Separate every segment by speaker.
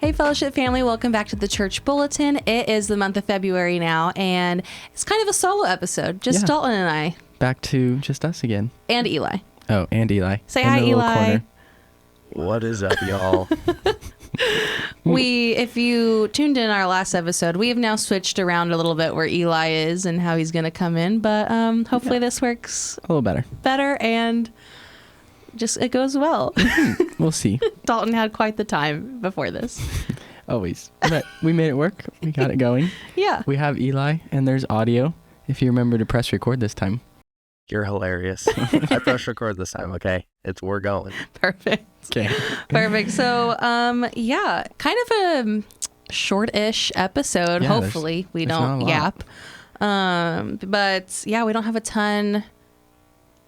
Speaker 1: Hey, Fellowship family, welcome back to the Church Bulletin. It is the month of February now, and it's kind of a solo episode. Just Dalton and I.
Speaker 2: Back to just us again.
Speaker 1: And Eli.
Speaker 2: Oh, and Eli.
Speaker 1: Say hi, Eli.
Speaker 3: What is up, y'all?
Speaker 1: If you tuned in our last episode, we have now switched around a little bit where Eli is and how he's going to come in, but hopefully this works
Speaker 2: a little better
Speaker 1: and just it goes well.
Speaker 2: We'll see.
Speaker 1: Dalton had quite the time before this.
Speaker 2: Always. But we made it work. We got it going.
Speaker 1: Yeah.
Speaker 2: We have Eli, and there's audio. If you remember to press record this time.
Speaker 3: You're hilarious. I pressed record this time, okay? We're going.
Speaker 1: Perfect.
Speaker 2: Okay.
Speaker 1: Perfect. So, kind of a short-ish episode.
Speaker 2: Yeah,
Speaker 1: hopefully we don't yap. But yeah, we don't have a ton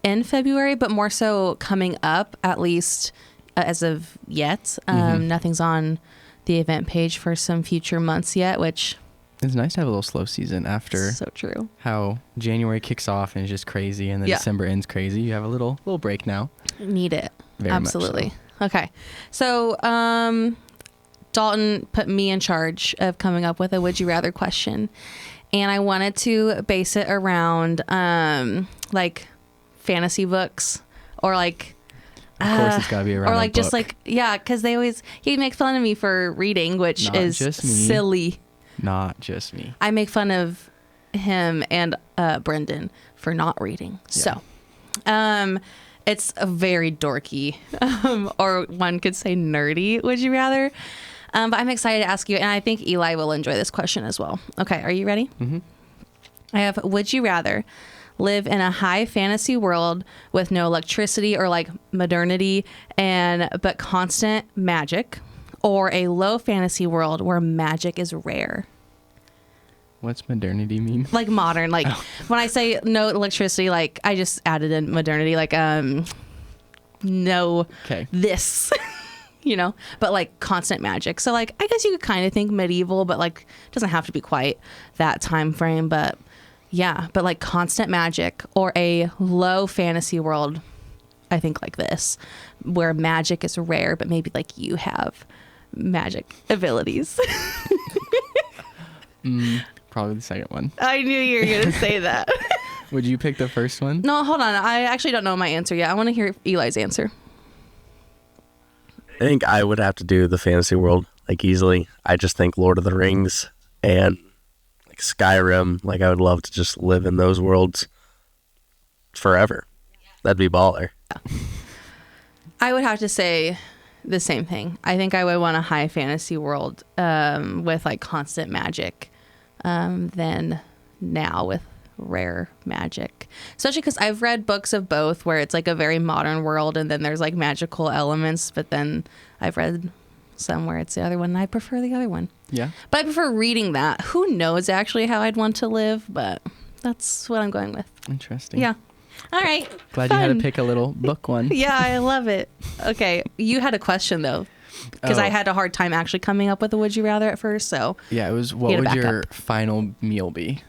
Speaker 1: in February, but more so coming up, at least as of yet. Nothing's on the event page for some future months yet, which...
Speaker 2: It's nice to have a little slow season after
Speaker 1: so true.
Speaker 2: How January kicks off and is just crazy, and then December ends crazy. You have a little break now.
Speaker 1: Need it.
Speaker 2: Very
Speaker 1: Absolutely.
Speaker 2: Much so.
Speaker 1: Okay. So Dalton put me in charge of coming up with a would you rather question. And I wanted to base it around like fantasy books or like
Speaker 2: of course it's gotta be around
Speaker 1: or like
Speaker 2: a
Speaker 1: just
Speaker 2: book.
Speaker 1: like because he makes fun of me for reading, which
Speaker 2: Not
Speaker 1: is
Speaker 2: just me.
Speaker 1: silly.
Speaker 2: Not just me.
Speaker 1: I make fun of him and Brendan for not reading.
Speaker 2: Yeah.
Speaker 1: So it's a very dorky or one could say nerdy, would you rather? But I'm excited to ask you, and I think Eli will enjoy this question as well. Okay, are you ready?
Speaker 2: Mm-hmm.
Speaker 1: I have, would you rather live in a high fantasy world with no electricity or like modernity but constant magic, or a low fantasy world where magic is rare?
Speaker 2: What's modernity mean?
Speaker 1: Like modern, like when I say no electricity, like I just added in modernity, like no this, but like constant magic. So like I guess you could kind of think medieval, but like it doesn't have to be quite that time frame. But yeah, but like constant magic or a low fantasy world, I think like this, where magic is rare, but maybe like you have magic abilities.
Speaker 2: Probably the second one.
Speaker 1: I knew you were going to say that.
Speaker 2: Would you pick the first one?
Speaker 1: No, hold on. I actually don't know my answer yet. I want to hear Eli's answer.
Speaker 3: I think I would have to do the fantasy world, like easily. I just think Lord of the Rings and like Skyrim, like I would love to just live in those worlds forever. That'd be baller.
Speaker 1: I would have to say the same thing. I think I would want a high fantasy world with like constant magic than now with rare magic. Especially because I've read books of both where it's like a very modern world and then there's like magical elements, but then I've read some where it's the other one and I prefer the other one.
Speaker 2: Yeah.
Speaker 1: But I prefer reading that. Who knows actually how I'd want to live, but that's what I'm going with.
Speaker 2: Interesting.
Speaker 1: Yeah. All right.
Speaker 2: Glad
Speaker 1: Fun.
Speaker 2: you had to pick a little book one.
Speaker 1: Yeah, I love it. Okay. You had a question though, because I had a hard time actually coming up with a would you rather at first. So
Speaker 2: yeah, it was what would your final meal be?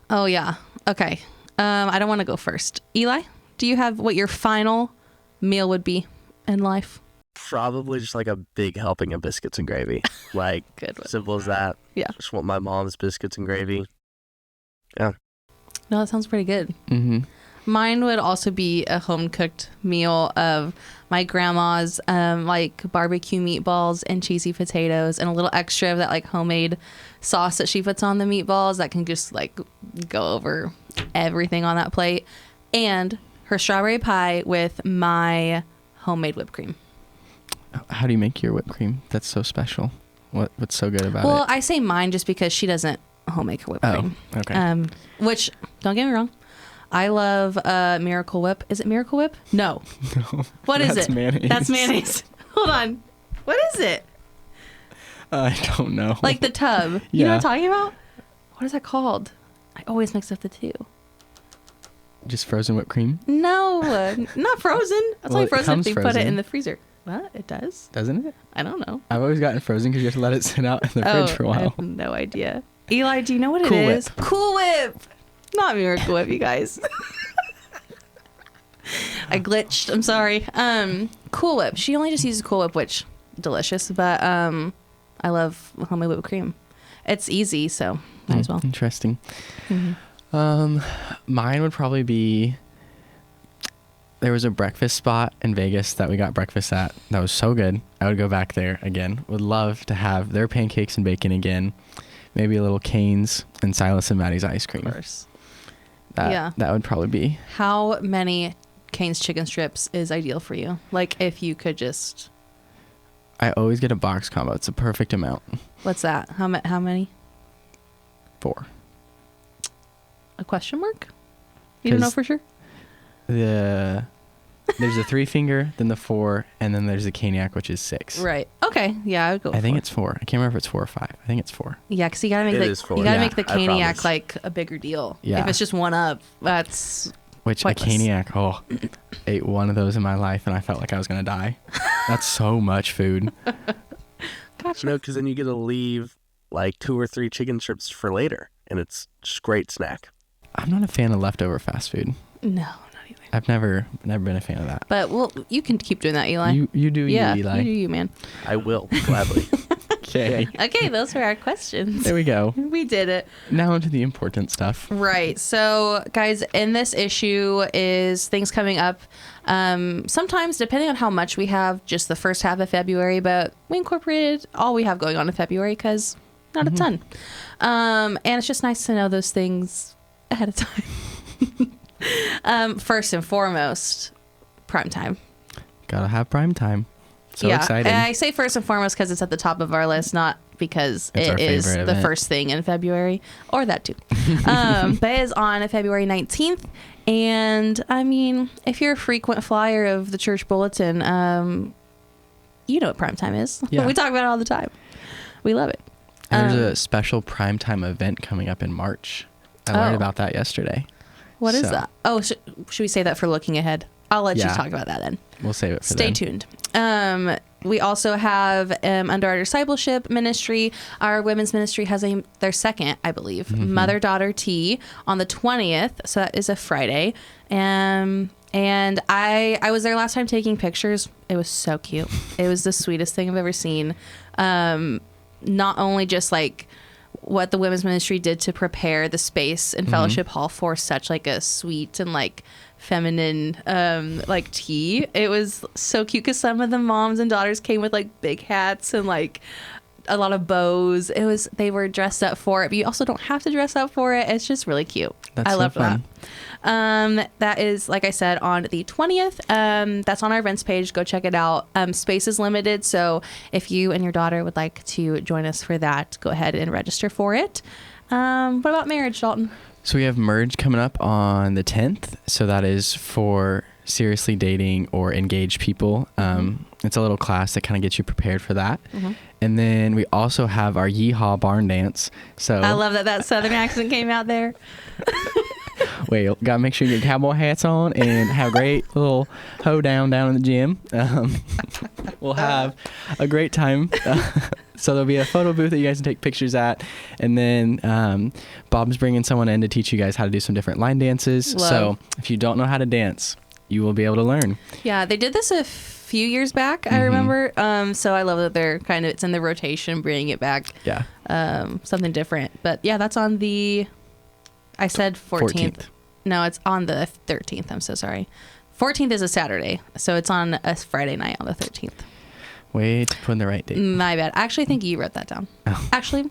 Speaker 1: Oh yeah. Okay. I don't want to go first. Eli, do you have what your final meal would be in life?
Speaker 3: Probably just like a big helping of biscuits and gravy. Like
Speaker 1: Good one.
Speaker 3: simple as that.
Speaker 1: Yeah.
Speaker 3: Just want my mom's biscuits and gravy. Yeah.
Speaker 1: No, that sounds pretty good.
Speaker 2: Mm-hmm.
Speaker 1: Mine would also be a home-cooked meal of my grandma's like barbecue meatballs and cheesy potatoes and a little extra of that like homemade sauce that she puts on the meatballs that can just like go over everything on that plate, and her strawberry pie with my homemade whipped cream.
Speaker 2: How do you make your whipped cream? That's so special. What's so good about it?
Speaker 1: Well, I say mine just because she doesn't homemade her whipped cream.
Speaker 2: Okay.
Speaker 1: Which, don't get me wrong, I love Miracle Whip. Is it Miracle Whip? No.
Speaker 2: No.
Speaker 1: What is it?
Speaker 2: Mayonnaise.
Speaker 1: That's mayonnaise. Hold on. What is it?
Speaker 2: I don't know.
Speaker 1: Like the tub. You know what I'm talking about? What is that called? I always mix up the two.
Speaker 2: Just frozen whipped cream?
Speaker 1: No, not frozen. That's
Speaker 2: Well,
Speaker 1: only
Speaker 2: it
Speaker 1: frozen if
Speaker 2: comes
Speaker 1: you put it
Speaker 2: frozen.
Speaker 1: in the freezer. What? It does?
Speaker 2: Doesn't it?
Speaker 1: I don't know.
Speaker 2: I've always gotten frozen because you have to let it sit out in the fridge for a
Speaker 1: I
Speaker 2: while.
Speaker 1: have no idea. Eli, do you know what it
Speaker 2: Cool
Speaker 1: is?
Speaker 2: Whip.
Speaker 1: Cool Whip. Not Miracle Whip, you guys. I glitched. I'm sorry. Cool Whip. She only just uses Cool Whip, which delicious, but I love homemade whipped cream. It's easy, so might as well.
Speaker 2: Interesting.
Speaker 1: Mm-hmm.
Speaker 2: Mine would probably be, there was a breakfast spot in Vegas that we got breakfast at that was so good. I would go back there again. Would love to have their pancakes and bacon again. Maybe a little Cane's and Silas and Maddie's ice cream.
Speaker 1: Of course.
Speaker 2: That would probably be.
Speaker 1: How many Cane's chicken strips is ideal for you? Like, if you could just...
Speaker 2: I always get a box combo. It's a perfect amount.
Speaker 1: What's that? How many?
Speaker 2: 4.
Speaker 1: A question mark? You don't know for sure?
Speaker 2: There's a 3-finger, then the 4, and then there's the Caniac, which is 6.
Speaker 1: Right. Okay. Yeah, I would go.
Speaker 2: I think it's 4. I can't remember if it's 4 or 5. I think it's 4.
Speaker 1: Yeah, because you gotta make make the Caniac like a bigger deal.
Speaker 2: Yeah.
Speaker 1: If it's just one up, that's
Speaker 2: which
Speaker 1: pointless.
Speaker 2: A Caniac. Ate one of those in my life, and I felt like I was gonna die. That's so much food.
Speaker 1: Gotcha.
Speaker 3: No, because then you get to leave like 2 or 3 chicken strips for later, and it's just a great snack.
Speaker 2: I'm not a fan of leftover fast food.
Speaker 1: No, not either.
Speaker 2: I've never been a fan of that.
Speaker 1: But you can keep doing that, Eli.
Speaker 2: You do
Speaker 1: yeah,
Speaker 2: you, Eli.
Speaker 1: You do you, man.
Speaker 3: I will gladly.
Speaker 2: Okay.
Speaker 1: Okay, those were our questions.
Speaker 2: There we go.
Speaker 1: We did it.
Speaker 2: Now into the important stuff.
Speaker 1: Right. So, guys, in this issue is things coming up. Sometimes, depending on how much we have, just the first half of February, but we incorporated all we have going on in February because not a ton. And it's just nice to know those things ahead of time. First and foremost, prime time.
Speaker 2: Gotta have prime time. So exciting.
Speaker 1: And I say first and foremost because it's at the top of our list, not because
Speaker 2: It's our
Speaker 1: it is
Speaker 2: favorite
Speaker 1: the
Speaker 2: event.
Speaker 1: first thing in February, or that too. But it is on February 19th. And I mean, if you're a frequent flyer of the Church Bulletin, you know what prime time is.
Speaker 2: Yeah.
Speaker 1: We talk about it all the time. We love it.
Speaker 2: And there's a special primetime event coming up in March. I learned about that yesterday.
Speaker 1: What is that? Oh, should we say that for looking ahead? I'll let you talk about that then.
Speaker 2: We'll save it for
Speaker 1: Stay
Speaker 2: then.
Speaker 1: tuned. We also have under our discipleship ministry, our women's ministry has their second, I believe, mother-daughter tea on the 20th. So that is a Friday. And I was there last time taking pictures. It was so cute. It was the sweetest thing I've ever seen. Not only just like what the women's ministry did to prepare the space in fellowship hall for such like a sweet and like feminine like tea. It was so cute because some of the moms and daughters came with like big hats and like a lot of bows. They were dressed up for it, but you also don't have to dress up for it. It's just really cute.
Speaker 2: That's
Speaker 1: I
Speaker 2: so
Speaker 1: love
Speaker 2: fun.
Speaker 1: that. That is, like I said, on the 20th. That's on our events page. Go check it out. Space is limited, so if you and your daughter would like to join us for that, go ahead and register for it. What about marriage, Dalton?
Speaker 2: So we have Merge coming up on the 10th. So that is for seriously dating or engaged people. It's a little class that kind of gets you prepared for that. And then we also have our Yeehaw Barn Dance. So
Speaker 1: I love that southern accent came out there.
Speaker 2: Wait, gotta make sure you get cowboy hats on and have a great little hoedown down in the gym. We'll have a great time. So there'll be a photo booth that you guys can take pictures at. And then Bob's bringing someone in to teach you guys how to do some different line dances.
Speaker 1: Love.
Speaker 2: So if you don't know how to dance, you will be able to learn.
Speaker 1: Yeah, they did this a few years back, I remember. So I love that they're it's in the rotation, bringing it back.
Speaker 2: Yeah.
Speaker 1: Something different. But yeah, that's on I said 14th. No, it's on the 13th. I'm so sorry. 14th is a Saturday. So it's on a Friday night on the 13th.
Speaker 2: Wait to put in the right date.
Speaker 1: My bad. Actually, I think you wrote that down.
Speaker 2: Oh.
Speaker 1: Actually,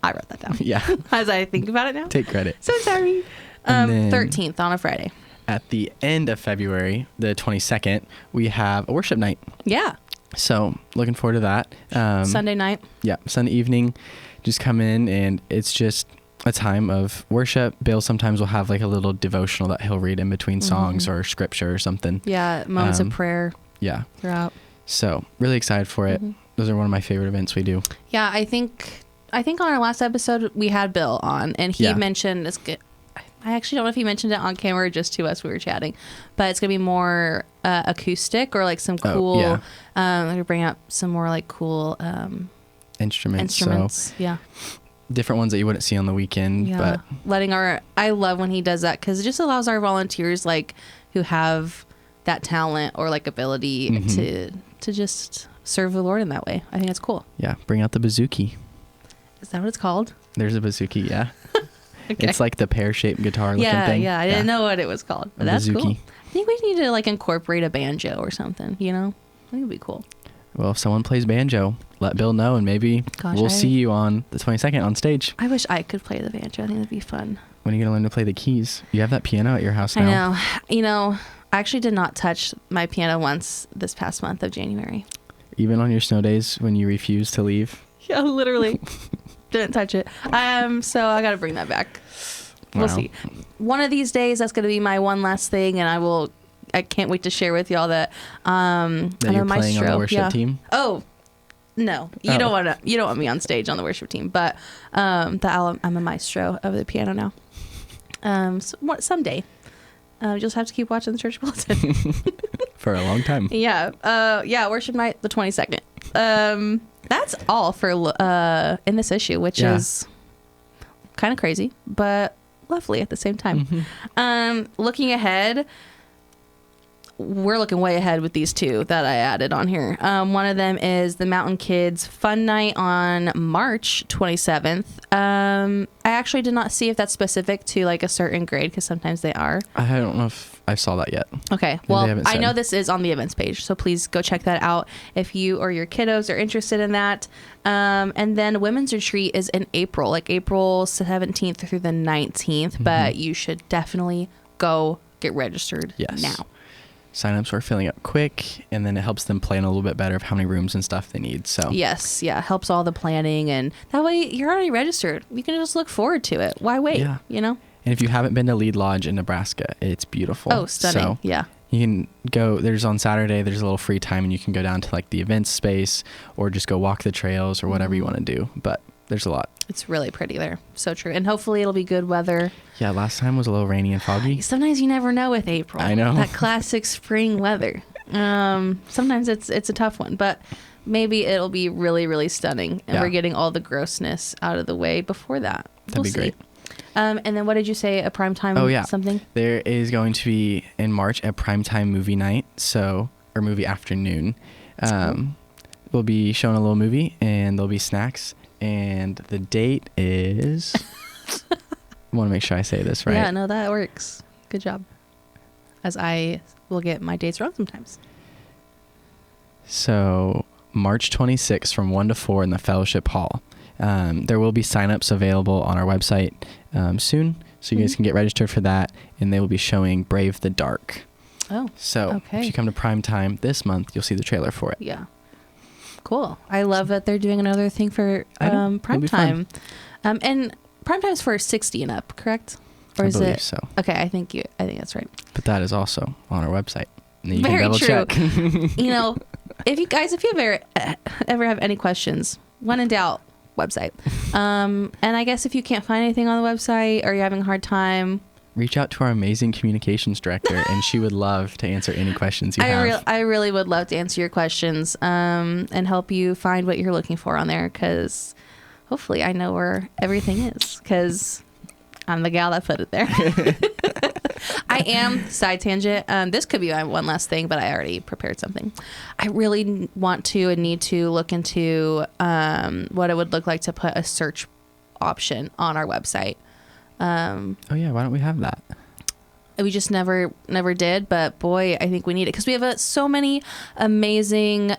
Speaker 1: I wrote that down.
Speaker 2: Yeah.
Speaker 1: As I think about it now.
Speaker 2: Take credit.
Speaker 1: So sorry.
Speaker 2: And then
Speaker 1: 13th on a Friday.
Speaker 2: At the end of February, the 22nd, we have a worship night.
Speaker 1: Yeah.
Speaker 2: So looking forward to that.
Speaker 1: Sunday night.
Speaker 2: Yeah. Sunday evening. Just come in and it's just a time of worship. Bill sometimes will have like a little devotional that he'll read in between songs or scripture or something.
Speaker 1: Yeah. Moments of prayer.
Speaker 2: Yeah.
Speaker 1: Throughout.
Speaker 2: So really excited for it. Those are one of my favorite events we do.
Speaker 1: Yeah. I think on our last episode we had Bill on and he mentioned it's good. I actually don't know if he mentioned it on camera or just to us. We were chatting, but it's going to be more acoustic or like some cool, we bring up some more like cool
Speaker 2: instruments.
Speaker 1: So yeah.
Speaker 2: Different ones that you wouldn't see on the weekend, but
Speaker 1: I love when he does that because it just allows our volunteers like who have that talent or like ability to just serve the Lord in that way. I think it's cool.
Speaker 2: Yeah, bring out the bouzouki.
Speaker 1: Is that what it's called?
Speaker 2: There's a bouzouki, yeah.
Speaker 1: Okay.
Speaker 2: It's like the pear-shaped guitar looking thing.
Speaker 1: Yeah, I didn't know what it was called, but that's
Speaker 2: bouzouki.
Speaker 1: cool. I think we need to like incorporate a banjo or something, you know? I think it'd be cool.
Speaker 2: Well, if someone plays banjo, let Bill know, and maybe we'll see you on the 22nd on stage.
Speaker 1: I wish I could play the banjo. I think that'd be fun.
Speaker 2: When are you going to learn to play the keys? You have that piano at your house now.
Speaker 1: I know. You know, I actually did not touch my piano once this past month of January.
Speaker 2: Even on your snow days when you refuse to leave?
Speaker 1: Yeah, literally. Didn't touch it. So I got to bring that back. We'll see. One of these days, that's going to be my one last thing, and I can't wait to share with y'all that
Speaker 2: that you're playing on the worship team.
Speaker 1: Oh, no, you don't want me on stage on the worship team, but I'm a maestro of the piano now. Someday, you'll just have to keep watching the Church Bulletin
Speaker 2: for a long time.
Speaker 1: Yeah, worship night the 22nd. That's all for in this issue, which is kind of crazy, but lovely at the same time. Looking ahead, we're looking way ahead with these two that I added on here. One of them is the Mountain Kids Fun Night on March 27th. I actually did not see if that's specific to like a certain grade, because sometimes they are.
Speaker 2: I don't know if I saw that yet.
Speaker 1: Okay, well, I know this is on the events page, so please go check that out if you or your kiddos are interested in that. And then Women's Retreat is in April, like April 17th through the 19th, but you should definitely go get registered now.
Speaker 2: Signups are filling up quick, and then it helps them plan a little bit better of how many rooms and stuff they need. So helps all the planning, and that way you're already registered. You can just look forward to it. Why wait? Yeah. You know. And if you haven't been to Lead Lodge in Nebraska, it's beautiful.
Speaker 1: Oh, stunning! So
Speaker 2: you can go. On Saturday. There's a little free time, and you can go down to like the events space, or just go walk the trails, or whatever you want to do. But there's a lot. It's
Speaker 1: really pretty there. So true. And hopefully it'll be good weather.
Speaker 2: Yeah, last time was a little rainy and foggy.
Speaker 1: Sometimes you never know with April.
Speaker 2: I know.
Speaker 1: That classic spring weather. Sometimes it's a tough one, but maybe it'll be really, really stunning. And we're getting all the grossness out of the way before that.
Speaker 2: That'd be great.
Speaker 1: And then what did you say, a primetime something?
Speaker 2: There is going to be in March a primetime movie night, or movie afternoon. Cool. We'll be showing a little movie, and there'll be snacks. And the date is... I want to make sure I say this right.
Speaker 1: Yeah, no, that works. Good job. As I will get my dates wrong sometimes.
Speaker 2: So, March 26th from 1 to 4 in the Fellowship Hall. There will be signups available on our website soon, so you guys can get registered for that, and they will be showing Brave the Dark.
Speaker 1: Oh,
Speaker 2: so if you come to prime time this month, you'll see the trailer for it.
Speaker 1: Yeah. Cool. I love that they're doing another thing for prime time. And prime time is for 60 and up, correct? Or is it? So. Okay, I think that's right.
Speaker 2: But that is also on our website. You
Speaker 1: Very
Speaker 2: can double
Speaker 1: true.
Speaker 2: Check.
Speaker 1: You know, if you ever have any questions, when in doubt, website. And I guess if you can't find anything on the website or you're having a hard time,
Speaker 2: reach out to our amazing communications director, and she would love to answer any questions you have.
Speaker 1: I really would love to answer your questions and help you find what you're looking for on there, because hopefully I know where everything is, because I'm the gal that put it there. I am, side tangent, this could be my one last thing, but I already prepared something. I really want to and need to look into what it would look like to put a search option on our website.
Speaker 2: Why don't we have that?
Speaker 1: We just never did, but boy, I think we need it, because we have so many amazing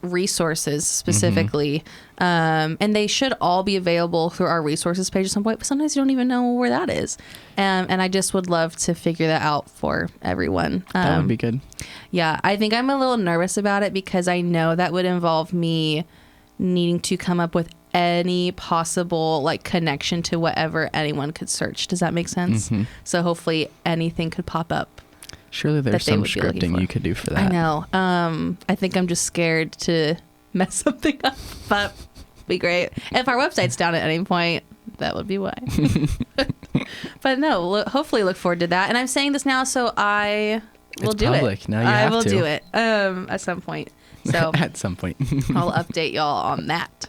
Speaker 1: resources specifically, and they should all be available through our resources page at some point, but sometimes you don't even know where that is, and I just would love to figure that out for everyone.
Speaker 2: That would be good.
Speaker 1: Yeah, I think I'm a little nervous about it, because I know that would involve me needing to come up with any possible like connection to whatever anyone could search. Does that make sense? So hopefully anything could pop up.
Speaker 2: Surely there's some scripting you could do for that.
Speaker 1: I know. I think I'm just scared to mess something up, but be great. If our website's down at any point, that would be why. But no, hopefully look forward to that. And I'm saying this now, so I will do it.
Speaker 2: Now you have to.
Speaker 1: I will do it at some point. So
Speaker 2: at some point
Speaker 1: I'll update y'all on that.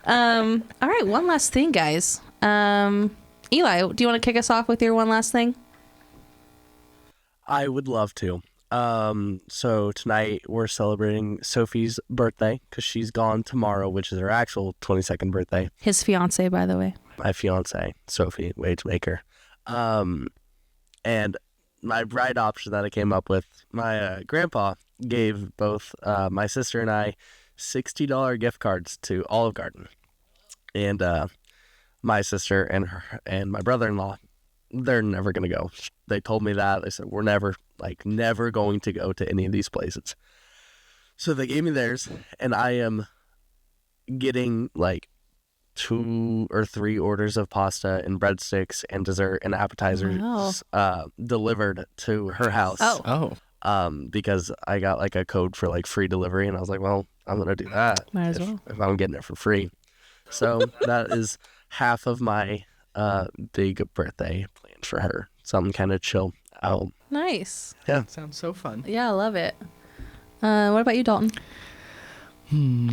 Speaker 1: All right, one last thing, guys. Eli, do you want to kick us off with your one last thing?
Speaker 3: I would love to. So tonight we're celebrating Sophie's birthday because she's gone tomorrow, which is her actual 22nd birthday.
Speaker 1: His fiance, by the way.
Speaker 3: My fiance, Sophie, wage maker. And my bride option that I came up with, my grandpa gave both my sister and I $60 gift cards to Olive Garden. And my sister and my brother-in-law, they're never going to go. They told me that. They said, we're never going to go to any of these places. So they gave me theirs, and I am getting like 2 or 3 orders of pasta and breadsticks and dessert and appetizers delivered to her house. Because I got like a code for like free delivery, and I was like, well, I'm gonna do that.
Speaker 1: Might as well.
Speaker 3: If I'm getting it for free. So that is half of my big birthday plan for her. Something kind of chill out.
Speaker 1: Nice.
Speaker 3: Yeah.
Speaker 2: Sounds so fun.
Speaker 1: Yeah, I love it. What about you, Dalton?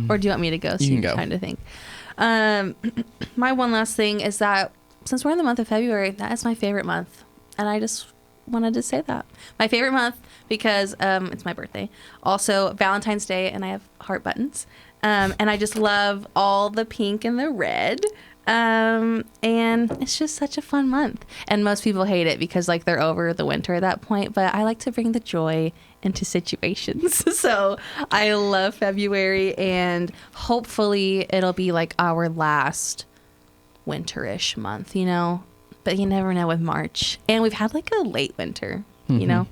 Speaker 1: Or do you want me to go? So
Speaker 2: you can go.
Speaker 1: Trying to think. My one last thing is that since we're in the month of February, that is my favorite month, and I just wanted to say that my favorite month because it's my birthday, also Valentine's Day, and I have heart buttons, and I just love all the pink and the red, and it's just such a fun month. And most people hate it because like they're over the winter at that point, but I like to bring the joy into situations. So I love February, and hopefully it'll be like our last winterish month, you know, but you never know with March, and we've had like a late winter, you know,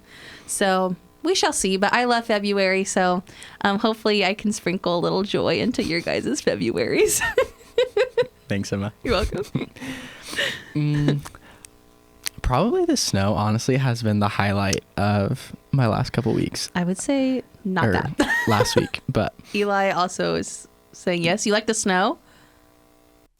Speaker 1: so we shall see. But I love February, so hopefully I can sprinkle a little joy into your guys' Februaries.
Speaker 2: Thanks, Emma.
Speaker 1: You're welcome.
Speaker 2: Probably the snow, honestly, has been the highlight of my last couple weeks.
Speaker 1: I would say not that.
Speaker 2: Last week, but
Speaker 1: Eli also is saying yes. You like the snow?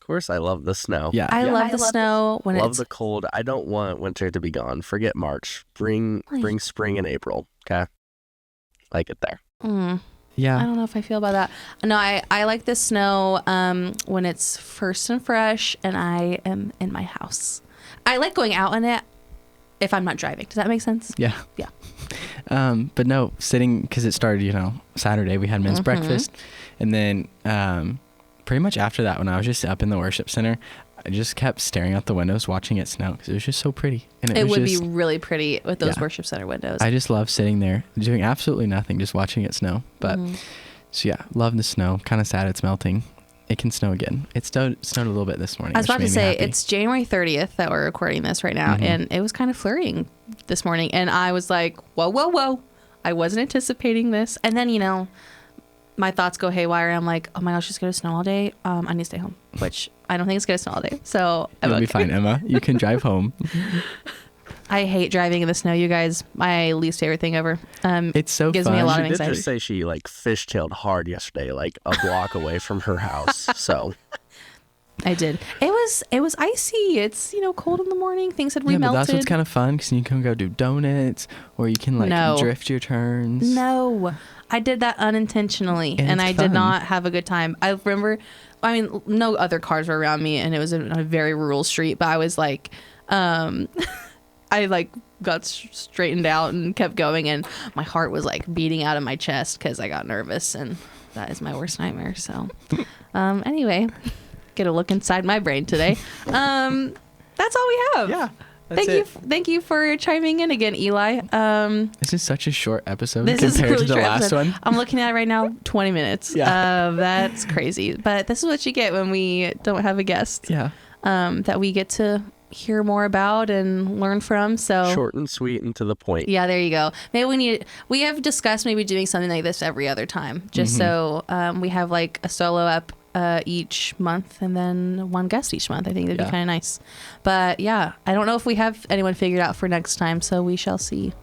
Speaker 3: Of course, I love the snow.
Speaker 2: yeah.
Speaker 1: I love the snow when
Speaker 3: Love
Speaker 1: it's
Speaker 3: the cold. I don't want winter to be gone. Forget March. Bring spring and April. Okay, like it there.
Speaker 1: I
Speaker 2: Yeah.
Speaker 1: don't know if I feel about that. No, I like the snow when it's first and fresh and I am in my house. I like going out in it if I'm not driving. Does that make sense?
Speaker 2: Yeah.
Speaker 1: Yeah.
Speaker 2: But no, sitting, because it started, you know, Saturday, we had men's breakfast. And then pretty much after that, when I was just up in the worship center, I just kept staring out the windows, watching it snow, because it was just so pretty. And
Speaker 1: It
Speaker 2: was
Speaker 1: would
Speaker 2: just,
Speaker 1: be really pretty with those worship center windows.
Speaker 2: I just love sitting there, doing absolutely nothing, just watching it snow. But, so yeah, love the snow. Kind of sad it's melting. It can snow again. It snowed a little bit this morning.
Speaker 1: I was about to say,
Speaker 2: happy.
Speaker 1: it's January 30th that we're recording this right now, and it was kind of flurrying this morning. And I was like, whoa, whoa, whoa. I wasn't anticipating this. And then, you know, my thoughts go haywire. I'm like, oh my gosh, it's going to snow all day. I need to stay home, which I don't think it's going to snow all day. So
Speaker 2: You'll be fine, Emma. You can drive home.
Speaker 1: I hate driving in the snow, you guys. My least favorite thing ever.
Speaker 2: It's so
Speaker 1: gives
Speaker 2: fun.
Speaker 1: me a lot of
Speaker 3: She did
Speaker 1: anxiety.
Speaker 3: just say she like fishtailed hard yesterday, like a block away from her house. So
Speaker 1: I did. It was icy. It's, you know, cold in the morning. Things had
Speaker 2: Yeah, but
Speaker 1: remelted.
Speaker 2: that's what's kind of fun, because you can go do donuts, or you can like drift your turns.
Speaker 1: No, I did that unintentionally, and
Speaker 2: it's
Speaker 1: I
Speaker 2: fun.
Speaker 1: did not have a good time. I remember, I mean, no other cars were around me, and it was a very rural street, but I was like, I like got straightened out and kept going, and my heart was like beating out of my chest because I got nervous, and that is my worst nightmare. So anyway, get a look inside my brain today. That's all we have.
Speaker 2: Yeah. That's
Speaker 1: Thank you for chiming in again, Eli.
Speaker 2: This is such a short episode
Speaker 1: This is a
Speaker 2: compared
Speaker 1: really
Speaker 2: to the
Speaker 1: short
Speaker 2: last
Speaker 1: episode.
Speaker 2: one.
Speaker 1: I'm looking at it right now, 20 minutes.
Speaker 2: Yeah.
Speaker 1: That's crazy. But this is what you get when we don't have a guest.
Speaker 2: Yeah.
Speaker 1: That we get to hear more about and learn from. So
Speaker 3: short and sweet and to the point.
Speaker 1: yeah, there you go. Maybe we have discussed maybe doing something like this every other time, just so we have like a solo up each month and then one guest each month. I think that'd be kind of nice. But yeah, I don't know if we have anyone figured out for next time, so we shall see.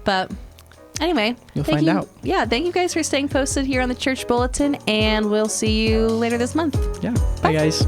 Speaker 1: But anyway,
Speaker 2: You'll find out.
Speaker 1: Yeah, thank you guys for staying posted here on the Church Bulletin, and we'll see you later this month.
Speaker 2: Yeah. Bye guys.